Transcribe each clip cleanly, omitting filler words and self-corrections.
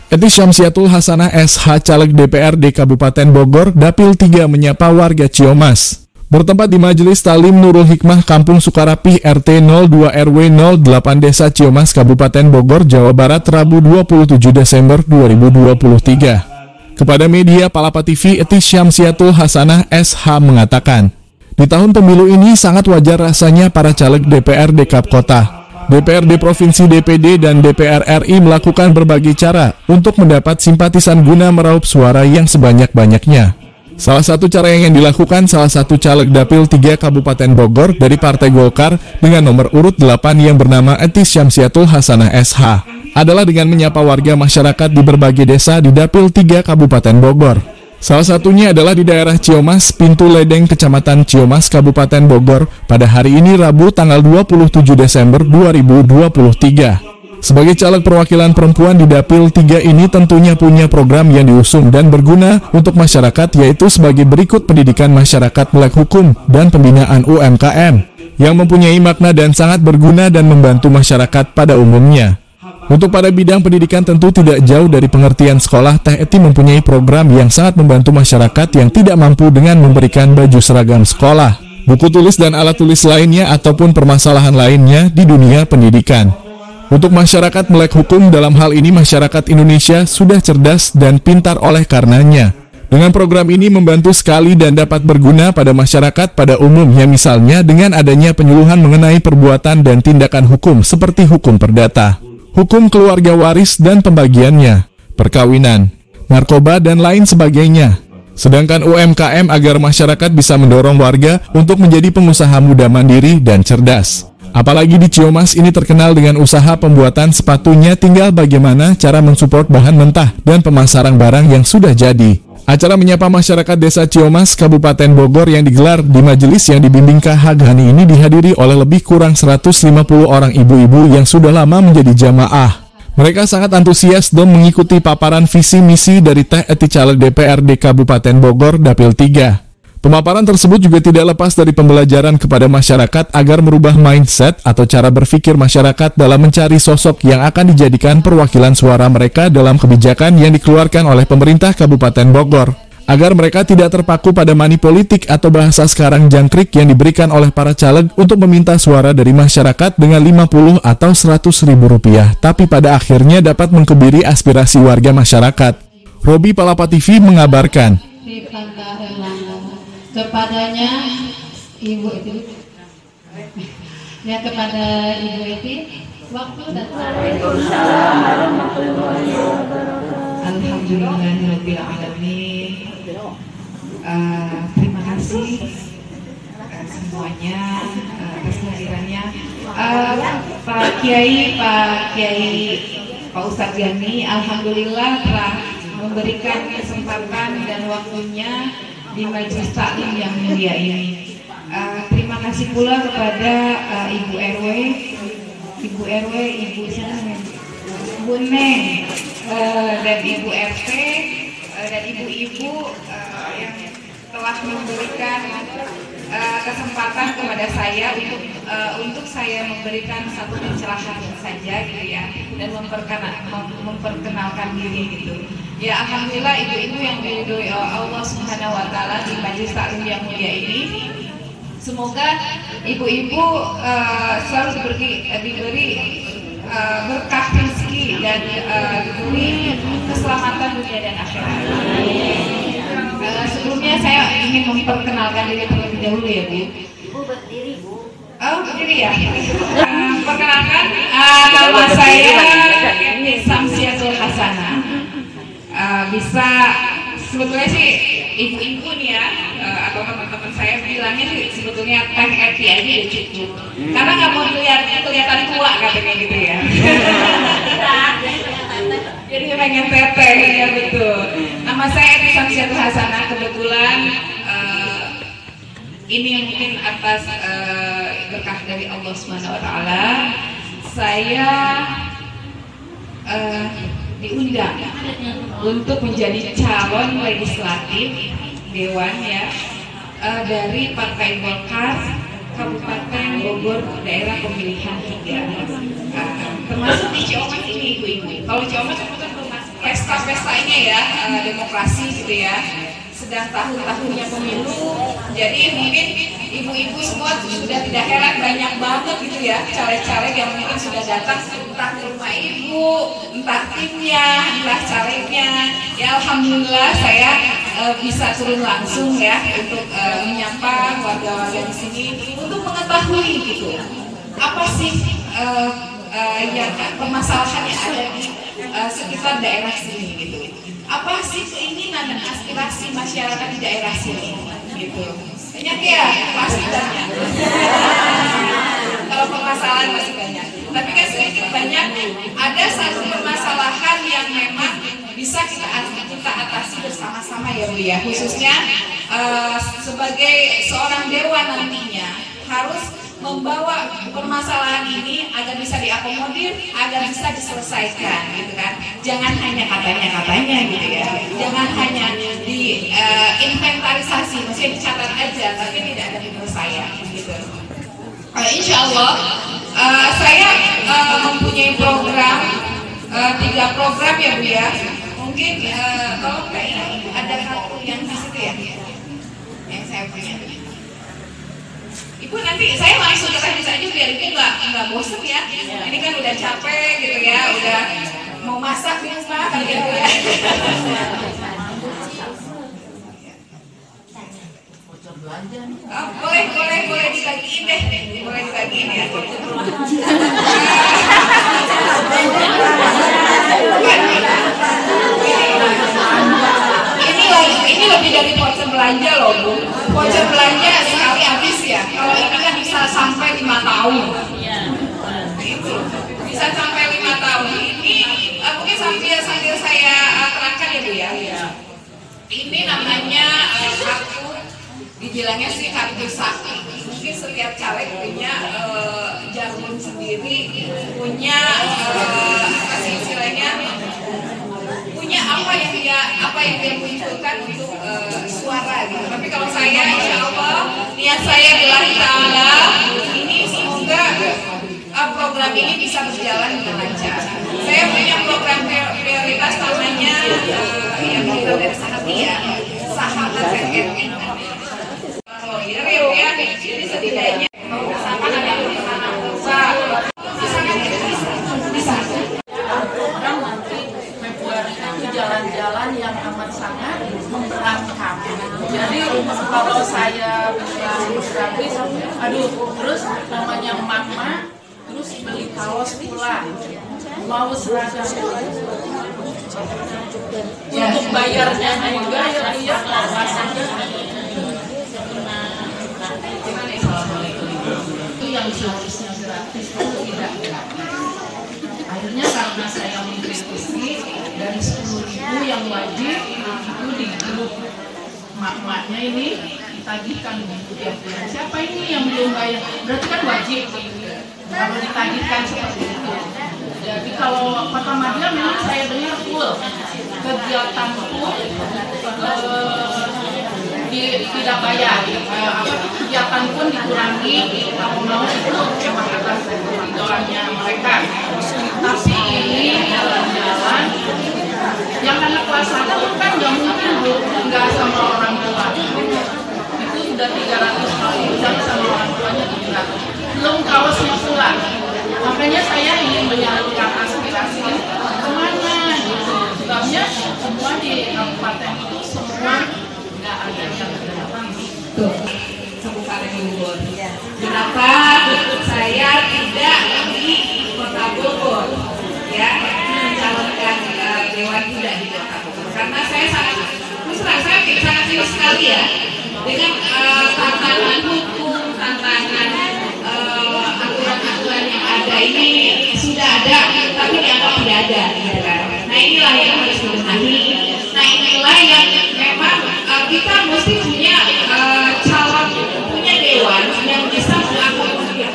Eti Syamsiatul Hasanah SH Caleg DPRD Kabupaten Bogor, Dapil 3 menyapa warga Ciamas. Bertempat di Majelis Talim Nurul Hikmah Kampung Sukarapih RT 02 RW 08 Desa Ciamas Kabupaten Bogor, Jawa Barat, Rabu 27 Desember 2023. Kepada media Palapa TV, Eti Syamsiatul Hasanah SH mengatakan, di tahun pemilu ini sangat wajar rasanya para caleg DPRD Kap Kota, DPRD Provinsi, DPD, dan DPR RI melakukan berbagai cara untuk mendapat simpatisan guna meraup suara yang sebanyak-banyaknya. Salah satu cara yang dilakukan salah satu caleg Dapil 3 Kabupaten Bogor dari Partai Golkar dengan nomor urut 8 yang bernama Eti Syamsiatul Hasanah SH adalah dengan menyapa warga masyarakat di berbagai desa di Dapil 3 Kabupaten Bogor. Salah satunya adalah di daerah Ciamas, Pintu Ledeng, Kecamatan Ciamas, Kabupaten Bogor, pada hari ini Rabu tanggal 27 Desember 2023. Sebagai caleg perwakilan perempuan di Dapil 3 ini tentunya punya program yang diusung dan berguna untuk masyarakat, yaitu sebagai berikut: pendidikan masyarakat melek hukum dan pembinaan UMKM, yang mempunyai makna dan sangat berguna dan membantu masyarakat pada umumnya. Untuk pada bidang pendidikan tentu tidak jauh dari pengertian sekolah, Teh Eti mempunyai program yang sangat membantu masyarakat yang tidak mampu dengan memberikan baju seragam sekolah, buku tulis dan alat tulis lainnya ataupun permasalahan lainnya di dunia pendidikan. Untuk masyarakat melek hukum, dalam hal ini masyarakat Indonesia sudah cerdas dan pintar oleh karenanya. Dengan program ini membantu sekali dan dapat berguna pada masyarakat pada umumnya, misalnya dengan adanya penyuluhan mengenai perbuatan dan tindakan hukum seperti hukum perdata, hukum keluarga waris dan pembagiannya, perkawinan, narkoba, dan lain sebagainya. Sedangkan UMKM agar masyarakat bisa mendorong warga untuk menjadi pengusaha muda mandiri dan cerdas. Apalagi di Ciamas ini terkenal dengan usaha pembuatan sepatunya, tinggal bagaimana cara mensupport bahan mentah dan pemasaran barang yang sudah jadi. Acara menyapa masyarakat Desa Ciamas, Kabupaten Bogor yang digelar di majelis yang dibimbing Kak Hani ini dihadiri oleh lebih kurang 150 orang ibu-ibu yang sudah lama menjadi jamaah. Mereka sangat antusias dan mengikuti paparan visi misi dari Teh Eti caleg DPRD Kabupaten Bogor Dapil 3. Pemaparan tersebut juga tidak lepas dari pembelajaran kepada masyarakat agar merubah mindset atau cara berpikir masyarakat dalam mencari sosok yang akan dijadikan perwakilan suara mereka dalam kebijakan yang dikeluarkan oleh pemerintah Kabupaten Bogor, agar mereka tidak terpaku pada money politik atau bahasa sekarang jangkrik yang diberikan oleh para caleg untuk meminta suara dari masyarakat dengan 50 atau 100 ribu rupiah, tapi pada akhirnya dapat mengkebiri aspirasi warga masyarakat. Robi Palapa TV mengabarkan. Kepadanya Ibu Eti, ya kepada Ibu Eti, waktu dan Alhamdulillahirabbil alamin. Terima kasih semuanya atas kehadirannya, Pak Kiai, Pak Ustadz Gani. Alhamdulillah telah memberikan kesempatan dan waktunya di Majelis Taklim yang mulia ini. Terima kasih pula kepada Ibu RW, Ibu Neng, dan Ibu RT, dan ibu-ibu yang telah memberikan kesempatan kepada saya untuk saya memberikan satu pencerahan saja gitu ya, dan memperkenalkan diri gitu. Ya, alhamdulillah ibu-ibu yang diridhoi Allah Subhanahu wa taala di Majelis Taklim yang mulia ini. Semoga ibu-ibu selalu diberi berkah rezeki dan diberi keselamatan dunia dan akhirat. Sebelumnya saya ingin memperkenalkan diri terlebih dahulu ya, Bu. Ibu berdiri, Bu. Oh, berdiri ya. Perkenalkan, nama saya Eti Syamsiatul Hasanah. Bisa sebetulnya sih ibu-ibu nih ya, atau teman-teman saya bilangnya sih sebetulnya Teh Eti aja ya cukup, karena nggak mau kelihatan tua katanya gitu ya. Jadi pengen teteh ya, betul. Nama saya Eti Syamsiatul Hasanah. Kebetulan ini mungkin atas berkah dari Allah Subhanahu wa taala, saya diundang untuk menjadi calon legislatif dewan ya, dari Partai Golkar Kabupaten Bogor daerah pemilihan 3, termasuk di Ciamas ini ibu-ibu. Kalau Ciamas kebetulan belum masuk. pesta-pestanya ya, demokrasi gitu ya. Sedang tahun-tahunnya pemilu, jadi mungkin ibu-ibu semua sudah tidak heran, banyak banget gitu ya caleg-caleg yang mungkin sudah datang entah ke rumah ibu, entah timnya, entah calegnya. Ya alhamdulillah saya bisa turun langsung ya untuk menyapa warga-warga di sini untuk mengetahui gitu apa sih yang permasalahan yang ada di sekitar daerah sini gitu. Apa sih keinginan dan aspirasi masyarakat di daerah sini gitu. Banyak ya, pasti banyak. Kalau permasalahan masih banyak. Tapi kan sedikit banyak ada satu permasalahan yang memang bisa kita atasi bersama-sama ya Bu ya. Khususnya sebagai seorang dewan nantinya harus membawa permasalahan ini agar bisa diakomodir, agar bisa diselesaikan gitu kan. Jangan hanya katanya-katanya gitu ya. Jangan hanya di inventarisasi, maksudnya dicatat aja tapi tidak ada penyelesaian gitu. Insya Allah saya mempunyai program 3 program ya Bu ya. Mungkin kalau ada kartu yang di situ ya yang saya punya. Ibu nanti saya langsung ke teknis aja biar ibu nggak bosen ya. Ini kan udah capek gitu ya, udah mau masak di rumah kan gitu ya. Oh, boleh dibagiin deh, boleh dibagiin ya. Ini lebih dari voucher belanja loh Bu. Voucher belanja sekali habis ya. Kalau ini kan bisa sampai 5 tahun. Itu bisa sampai 5 tahun. Ini mungkin sambil saya terangkan ya Bu ya. Ini namanya kartu, dibilangnya sih kartu sakti. Mungkin setiap caleg punya jargon sendiri, punya apa sih istilahnya, punya apa yang dia munculkan untuk suara gitu. Tapi kalau saya insya Allah niat saya billahi ta'ala ini semoga program ini bisa berjalan dengan lancar. Saya punya program prioritas namanya yang kita dari sahabat RRI. Lawyer ya, jadi setidaknya sama ada yang bisa. Jalan-jalan yang amat sangat memberatkan. Jadi kalau saya bilang habis, terus namanya mama, terus beli kaos pula, mau seragam untuk bayarnya juga ya dia rasanya itu yang seharusnya gratis itu tidak gratis. Akhirnya karena saya mengkritisi dari 10.000 yang wajib itu di grup mak-maknya ini ditagihkan tiap bulan. Siapa ini yang belum bayar? Berarti kan wajib kalau ditagihkan seperti itu. Jadi kalau Kota Madia memang saya dengar full kegiatanku tidak bayar. Kegiatan pun dikurangi, mau itu kesepakatan doanya mereka. Tapi ini jalan-jalan yang anak kelas 1 kan nggak mungkin Bu, nggak sama orang tua. Itu sudah 300 kali sama orang tuanya juga. Belum kaosnya pula. Makanya saya ingin menyalurkan aspirasi kemana gitu. Sebabnya semua di kabupaten itu semua nggak ada yang datang. Tuh, Kabupaten Bogor. Kenapa saya tidak di Kota Bogor? Ya, mencalonkan Dewan Muda di Kota Bogor. Karena saya sangat serius sekali ya dengan tantangan hukum, tantangan aturan-aturan yang ada ini sudah ada, tapi dianggap tidak ada. Gitu kan? Nah inilah yang harus dibenahi. Nah inilah yang memang kita mesti punya calon, punya dewan yang bisa mengakomodir.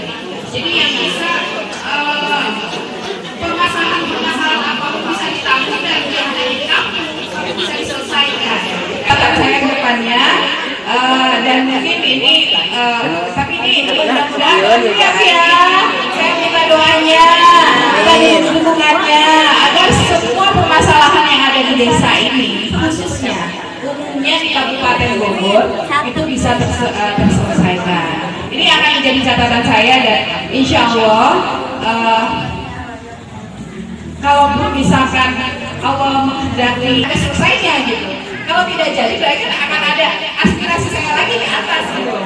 Jadi yang bisa permasalahan apapun bisa ditanggung dan yang ada di kampung tapi bisa diselesaikan. Kata saya ke depannya dan mungkin ini tapi ini mudah-mudahan siap ya. Saya minta doanya, minta dukungannya agar semua permasalahan yang desa ini khususnya umumnya di Kabupaten Bogor itu bisa terselesaikan. Ini akan menjadi catatan saya dan insya Allah kalau misalkan Allah menghendaki ada selesainya gitu. Kalau tidak jadi berarti akan ada aspirasi saya lagi ke atas gitu.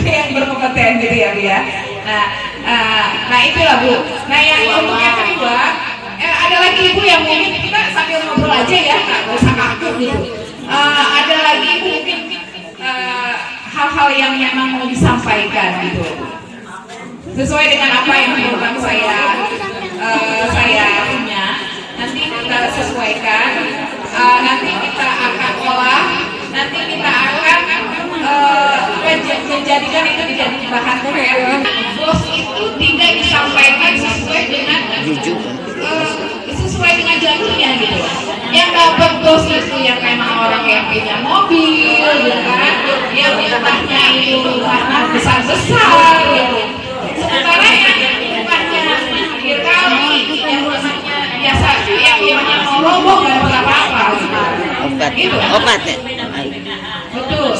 Yang berkompeten gitu ya Bu ya. Nah itulah Bu. Nah yang untuk yang kedua ada lagi Ibu yang mungkin kita sambil ngobrol aja ya, nggak usah kaku gitu. Ada lagi mungkin hal-hal yang memang mau disampaikan gitu. Sesuai dengan apa yang memang saya punya, nanti kita sesuaikan, nanti kita akan olah, nanti kita akan menjadikan itu menjadi bahan PR. Bos itu tidak disampaikan sesuai dengan jalurnya gitu. Yang dapat bos itu yang memang orang yang punya mobil, gitu kan, yang rumahnya itu rumahnya besar-besar gitu. Sementara yang rumahnya akhir kali, yang rumahnya biasa, yang rumahnya mau roboh nggak ada apa-apa. Gitu. Obat ya? Betul.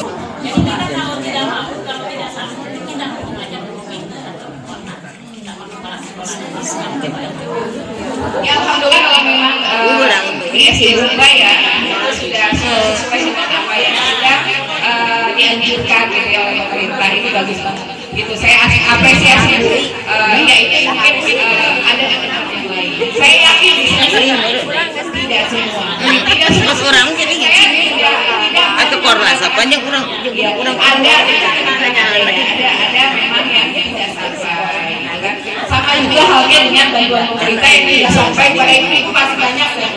Ya alhamdulillah kalau memang di SDUK ya itu sudah sesuai dengan apa yang sudah dianjurkan gitu ya oleh pemerintah, itu bagus banget. Gitu saya apresiasi ya ini mungkin ada yang lain. Saya yakin di sini tidak semua. Tidak semua Orang mungkin atau korlas apanya kurang ada memang yang tidak sampai gitu kan. Sama juga halnya dengan bantuan pemerintah yang tidak sampai pada itu masih banyak ya.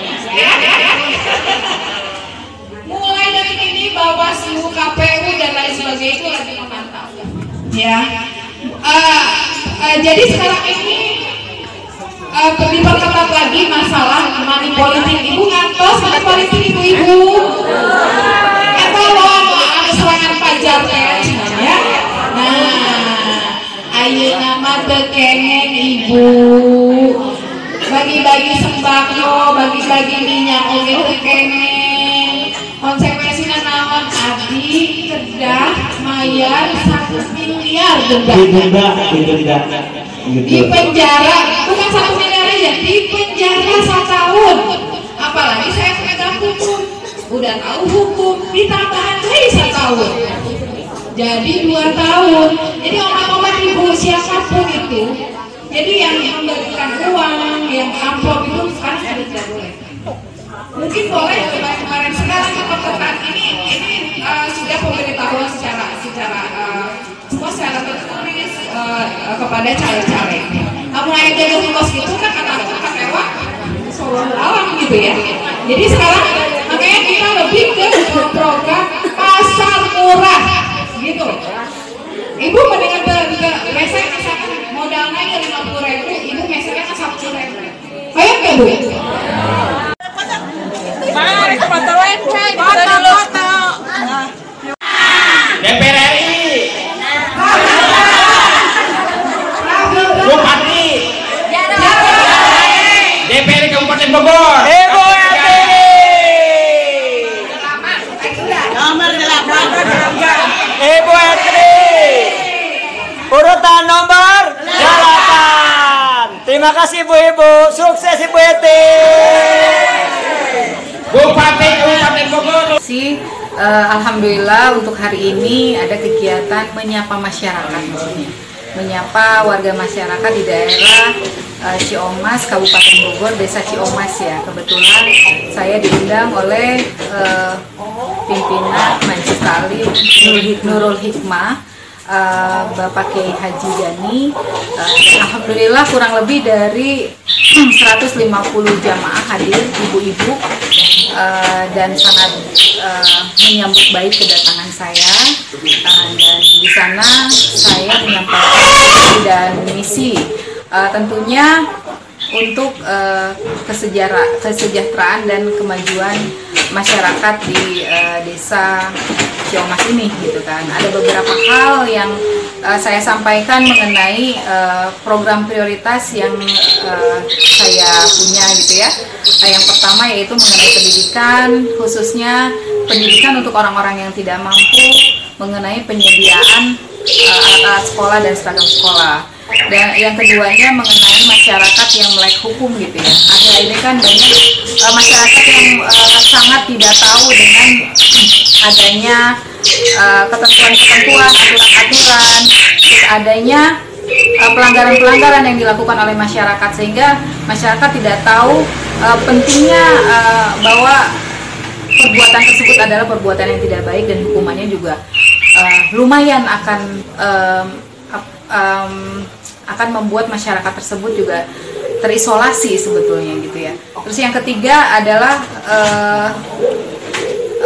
Mulai dari ini Bawaslu, KPU dan lain sebagainya itu lagi memantau ya. Jadi sekarang ini diperketat lagi masalah money politik. Ibu ngantos money politik ibu-ibu. Tolong ada serangan pajar ya. Nah, ayo nama tekengeng ibu. Bagi-bagi sembako, bagi-bagi minyak oke tekengeng. Konsekuensinya naon abdi kedah mayar 1 miliar denda. Di penjara bukan 1 miliar aja, di penjara 1 tahun. Apalagi saya penegak hukum, udah tahu hukum, ditambahan lagi 1 tahun, jadi 2 tahun. Jadi omongan ibu siapapun itu, jadi yang memberikan uang, yang amplop itu sekarang sudah tidak boleh. Mungkin boleh kemarin sekarang kepetan ini sudah pemberitahuan secara tertulis kepada caleg-caleg. Namun ayat jaga kos itu kan kata kecewa seolah alam gitu ya. Jadi sekarang makanya kita lebih ke program pasar murah gitu. Ibu mendingan ke mesek misalkan modalnya 50.000, ibu meseknya 10.000. Ayo nggak Bu? Mari fotoin saya foto. DPR RI, Bupati, DPR Kabupaten Bogor, Ibu RT nomor 8. Ibu RT urutan nomor 8. Terima kasih Ibu-ibu, sukses Ibu RT. Bupati Kabupaten Bogor. Alhamdulillah untuk hari ini ada kegiatan menyapa masyarakat di sini. Menyapa warga masyarakat di daerah Ciomas, Kabupaten Bogor, Desa Ciomas ya. Kebetulan saya diundang oleh pimpinan Majelis Talim Nurul Hikmah, Bapak Kiai Haji Gani. Alhamdulillah kurang lebih dari 150 jamaah hadir, ibu-ibu, dan sangat menyambut baik kedatangan saya. Dan di sana saya menyampaikan visi dan misi, tentunya untuk kesejahteraan dan kemajuan masyarakat di desa Ciamas ini gitu kan. Ada beberapa hal yang saya sampaikan mengenai program prioritas yang saya punya gitu ya. Yang pertama yaitu mengenai pendidikan, khususnya pendidikan untuk orang-orang yang tidak mampu, mengenai penyediaan alat-alat sekolah dan seragam sekolah. Dan yang keduanya mengenai masyarakat yang melek hukum gitu ya. Akhir-akhir ini kan banyak masyarakat yang sangat tidak tahu dengan adanya ketentuan-ketentuan, aturan-aturan, terus adanya pelanggaran-pelanggaran yang dilakukan oleh masyarakat, sehingga masyarakat tidak tahu pentingnya bahwa perbuatan tersebut adalah perbuatan yang tidak baik dan hukumannya juga lumayan akan membuat masyarakat tersebut juga terisolasi sebetulnya gitu ya. Terus yang ketiga adalah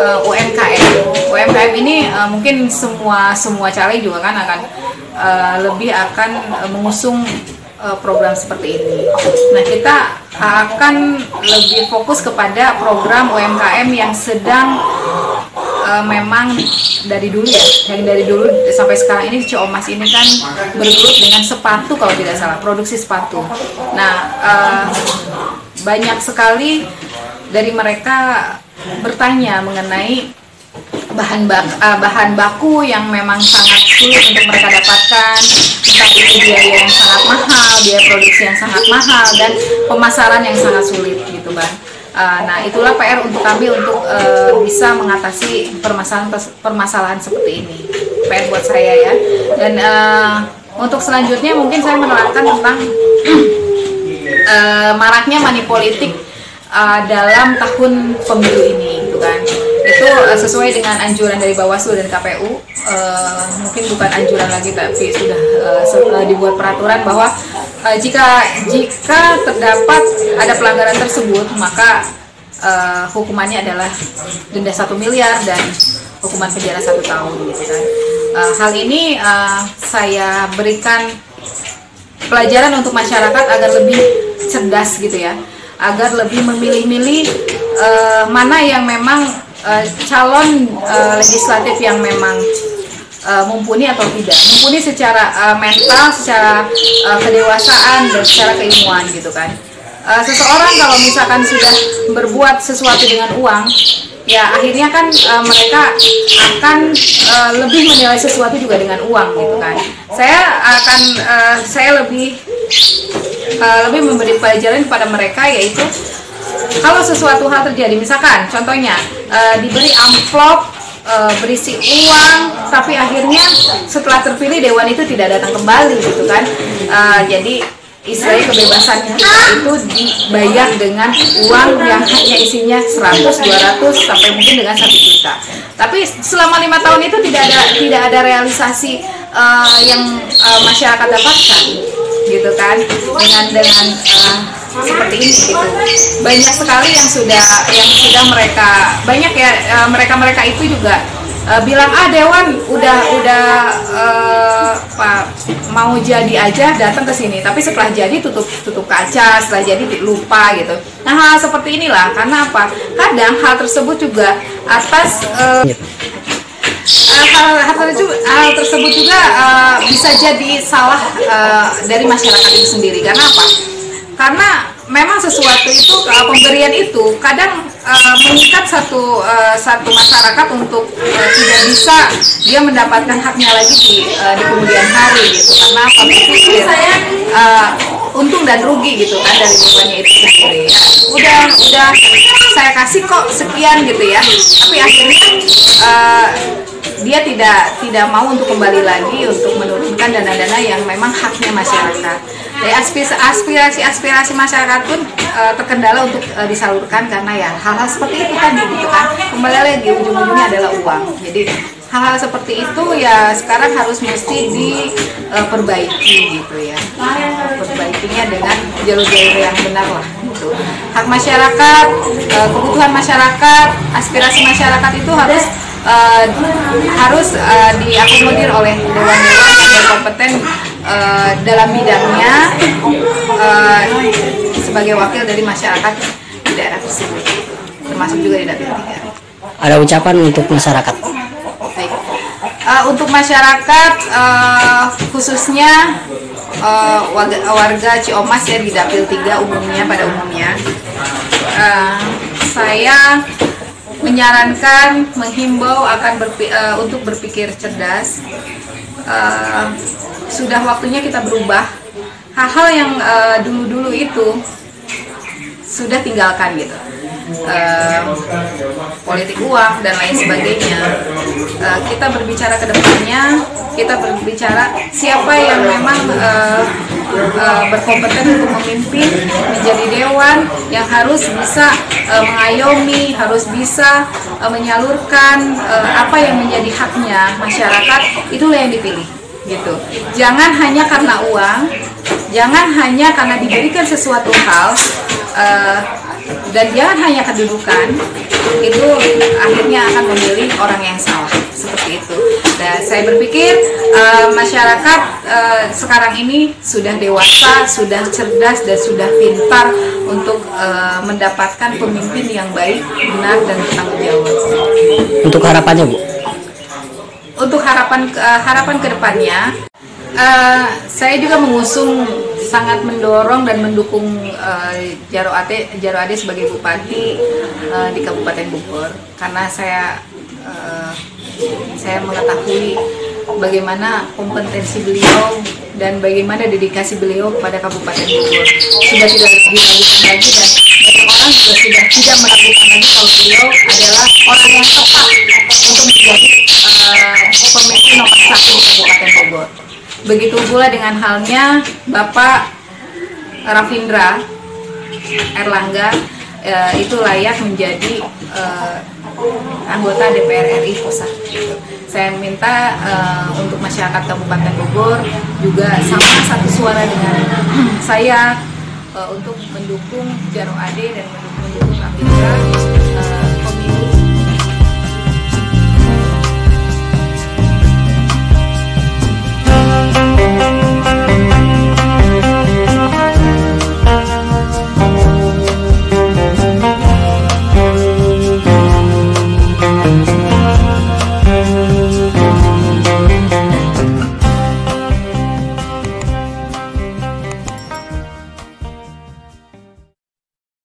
UMKM. UMKM ini mungkin semua caleg juga kan akan lebih akan mengusung program seperti ini. Nah, kita akan lebih fokus kepada program UMKM yang sedang memang dari dulu ya, yang dari dulu sampai sekarang ini Ciamas ini kan bergelut dengan sepatu kalau tidak salah, produksi sepatu. Nah, banyak sekali dari mereka bertanya mengenai bahan baku yang memang sangat sulit untuk mereka dapatkan, entah itu biaya yang sangat mahal, biaya produksi yang sangat mahal, dan pemasaran yang sangat sulit gitu kan. Nah, itulah PR untuk kami untuk bisa mengatasi permasalahan seperti ini. PR buat saya ya. Dan untuk selanjutnya mungkin saya menerangkan tentang maraknya money politik dalam tahun pemilu ini, gitu kan. Itu sesuai dengan anjuran dari Bawaslu dan KPU. Mungkin bukan anjuran lagi, tapi sudah dibuat peraturan bahwa jika terdapat ada pelanggaran tersebut, maka hukumannya adalah denda 1 miliar dan hukuman penjara 1 tahun gitu kan. Hal ini saya berikan pelajaran untuk masyarakat agar lebih cerdas gitu ya, agar lebih memilih-milih mana yang memang calon legislatif yang memang mumpuni atau tidak, mumpuni secara mental, secara kedewasaan, dan secara keilmuan gitu kan. Seseorang kalau misalkan sudah berbuat sesuatu dengan uang, ya akhirnya kan mereka akan lebih menilai sesuatu juga dengan uang gitu kan. Saya lebih memberi pelajaran kepada mereka, yaitu kalau sesuatu hal terjadi, misalkan contohnya diberi amplop berisi uang, tapi akhirnya setelah terpilih dewan itu tidak datang kembali gitu kan. Jadi istilahnya kebebasan kita itu dibayar dengan uang yang hanya isinya 100, 200 sampai mungkin dengan 1 juta. Tapi selama 5 tahun itu tidak ada realisasi yang masyarakat dapatkan gitu kan, dengan seperti ini gitu. Banyak sekali yang sudah mereka banyak ya, mereka itu juga bilang Dewan udah mau jadi aja datang ke sini, tapi setelah jadi tutup kaca, setelah jadi lupa gitu. Nah, hal seperti inilah, karena apa? Kadang hal tersebut juga atas hal tersebut juga bisa jadi salah dari masyarakat itu sendiri. Karena apa? Karena memang sesuatu itu, pemberian itu kadang mengikat satu masyarakat untuk tidak bisa dia mendapatkan haknya lagi di kemudian hari gitu. Karena apa? Berpikir untung dan rugi gitu kan dari bebannya itu sendiri. Ya, udah saya kasih kok sekian gitu ya, tapi akhirnya dia tidak mau untuk kembali lagi untuk menurunkan dana-dana yang memang haknya masyarakat. Dari aspirasi masyarakat pun terkendala untuk disalurkan, karena ya hal-hal seperti itu tadi gitu kan, kembali lagi ujung-ujungnya adalah uang. Jadi hal-hal seperti itu ya sekarang harus mesti diperbaiki gitu ya, perbaikinya dengan jalur-jalur yang benar lah gitu. Hak masyarakat, kebutuhan masyarakat, aspirasi masyarakat itu harus diakomodir oleh dewan-dewan yang berkompeten dalam bidangnya sebagai wakil dari masyarakat di daerah tersebut, termasuk juga di Dapil 3. Ada ucapan untuk masyarakat? Untuk masyarakat khususnya warga Ciomas ya di Dapil 3 umumnya pada umumnya, saya menyarankan, menghimbau untuk berpikir cerdas. Sudah waktunya kita berubah. Hal-hal yang dulu-dulu itu sudah tinggalkan gitu. Politik uang dan lain sebagainya. Kita berbicara ke depannya, kita berbicara siapa yang memang berkompeten untuk memimpin, menjadi dewan yang harus bisa mengayomi, harus bisa menyalurkan apa yang menjadi haknya masyarakat, itulah yang dipilih gitu. Jangan hanya karena uang, jangan hanya karena diberikan sesuatu hal, dan jangan hanya kedudukan, itu akhirnya akan memilih orang yang salah, seperti itu. Dan saya berpikir masyarakat sekarang ini sudah dewasa, sudah cerdas, dan sudah pintar untuk mendapatkan pemimpin yang baik, benar, dan bertanggung jawab. Untuk harapannya, Bu? Untuk harapan kedepannya, saya juga mengusung, sangat mendorong dan mendukung Djaro Ade sebagai bupati di Kabupaten Bogor, karena saya mengetahui bagaimana kompetensi beliau dan bagaimana dedikasi beliau kepada Kabupaten Bogor. Sudah tidak diragukan lagi, dan banyak orang juga sudah tidak meragukan lagi kalau beliau adalah orang yang tepat untuk menjadi pemimpin nomor 1 di Kabupaten Bogor. Begitu pula dengan halnya Bapak Rafindra Erlangga, itu layak menjadi anggota DPR RI pusat. Saya minta untuk masyarakat Kabupaten Bogor juga sama satu suara dengan saya untuk mendukung Djaro Ade dan mendukung Rafindra.